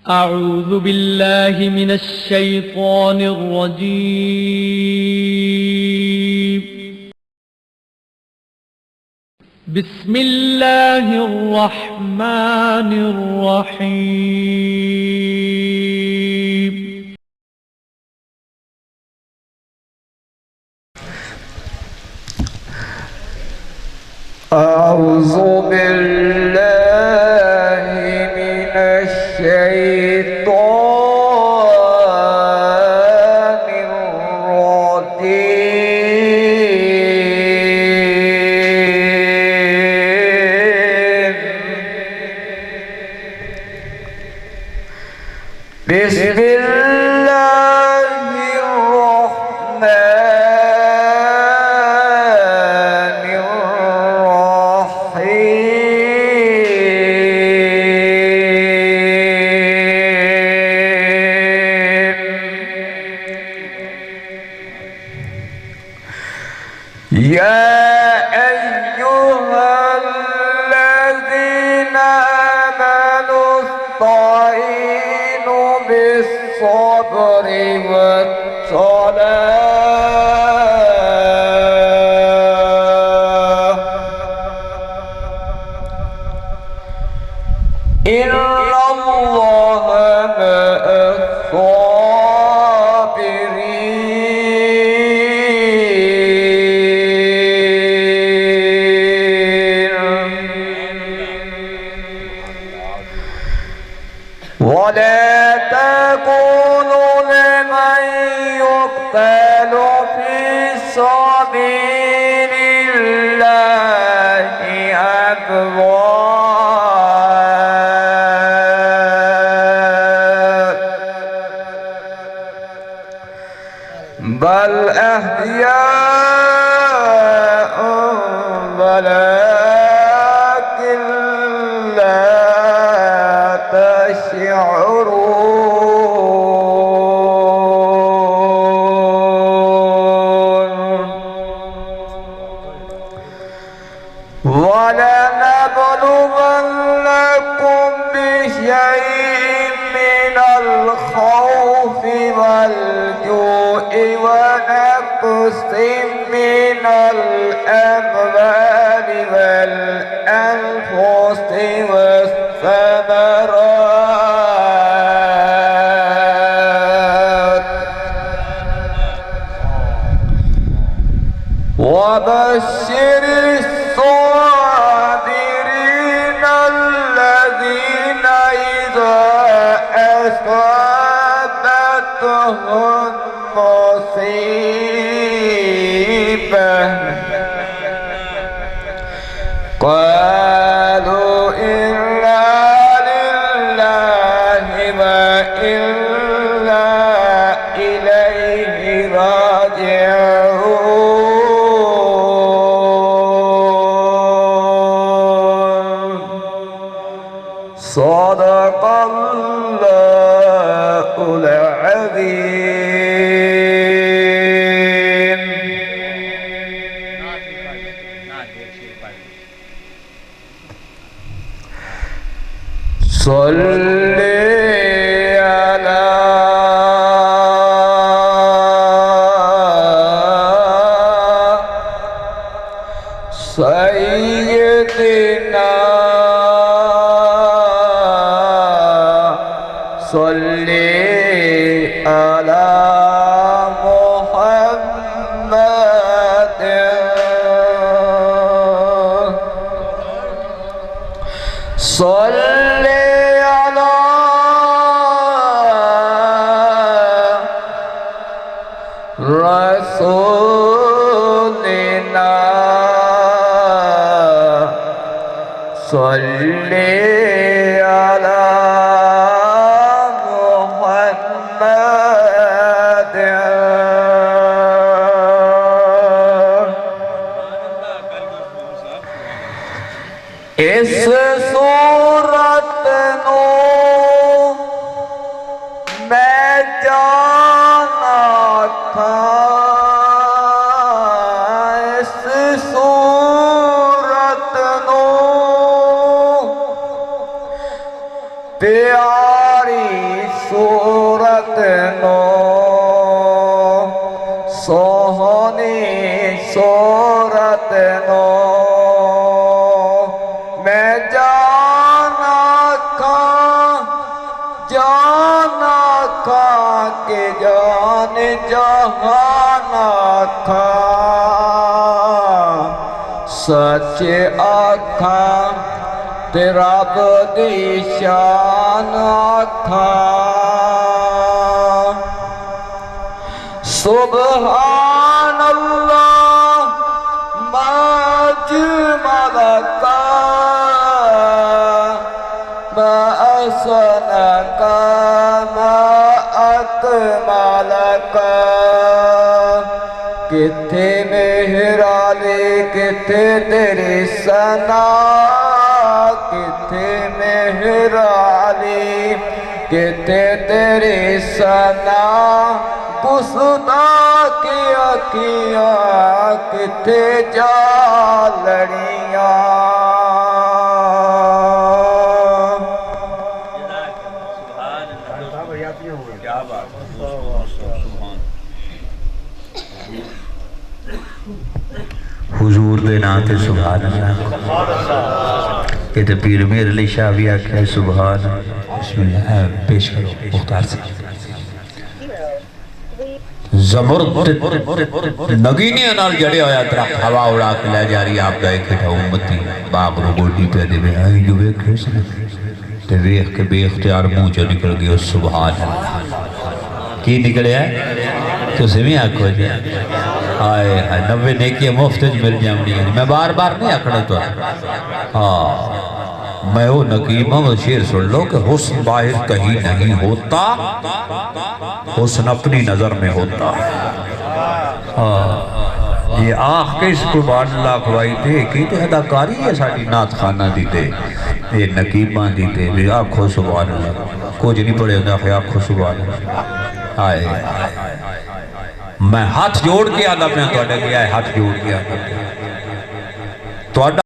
أعوذ بالله من الشيطان الرجيم. بسم الله الرحمن الرحيم. أعوذ بالله من الشيطان الرجيم. بسم الله الرحمن يا أيها الذين آمنوا استعينوا بالصبر والصلاة إن الله مع ولا تكونوا لمن يقتل في سبيل الله أموات بل أحياء ولكن لا تشعرون ولنبلونكم بشيء من الخوف والجوع ونقص من الأموال والأنفس والثمرات وبشر الصابرين الذين إذا أصابتهم مصيبة قالوا إنا لله وإنا إليه راجعون صدق الله العظيم. صل على سيدنا صل على محمد صل على رسولنا صل على محمد इस सूरत प्यारी सूरत नो सोहनी सूरत नो मैं जाना खा के जान जहाना खा सच आखा तेरा बदीशान आखा सुबहान अल्लाह मजमल का असन का अकमल का किथे मेहराले किथे तेरे सना किथे मेहराली किथे तेरे सना गुस्दा की अखियाँ किथे जा लड़ियाँ हुजूर दे नाम ते सुभान अल्लाह ये तो पीर मेरे लिए शाह भी आख्या सुभान बिस्मिल्लाह पेश करो मुख्तार से जबरदस्त नगीने नाल जड़े होया दरख्त हवा उड़ा के ले जा रही आपदा एक ठा उम्मती बाप रो गोडी पे देवे आई जो वेखे ते वेख के बेख्तियार मुंह चो निकल गयो सुभान अल्लाह की निकलिया तुसी भी आखो जी हाय हाय 90 नेकी मुफ्त मिल जावनी मैं बार बार नहीं आखना तो हाँ मैं वो नकीमा वो शेर सुन लो कि हुस्न बाहर कहीं नहीं होता हुस्न अपनी नजर में होता हाँ ये आख के इसको बार लाखवाई थे की तो अदाकारी है साड़ी नाथ खाना दी थे ये नकीमा दी थे आखो सुभान अल्लाह कुछ नहीं पड़े आखो सुभान अल्लाह हाय मैं हाथ जोड़ के आदा पे हाथ जोड़ के आदा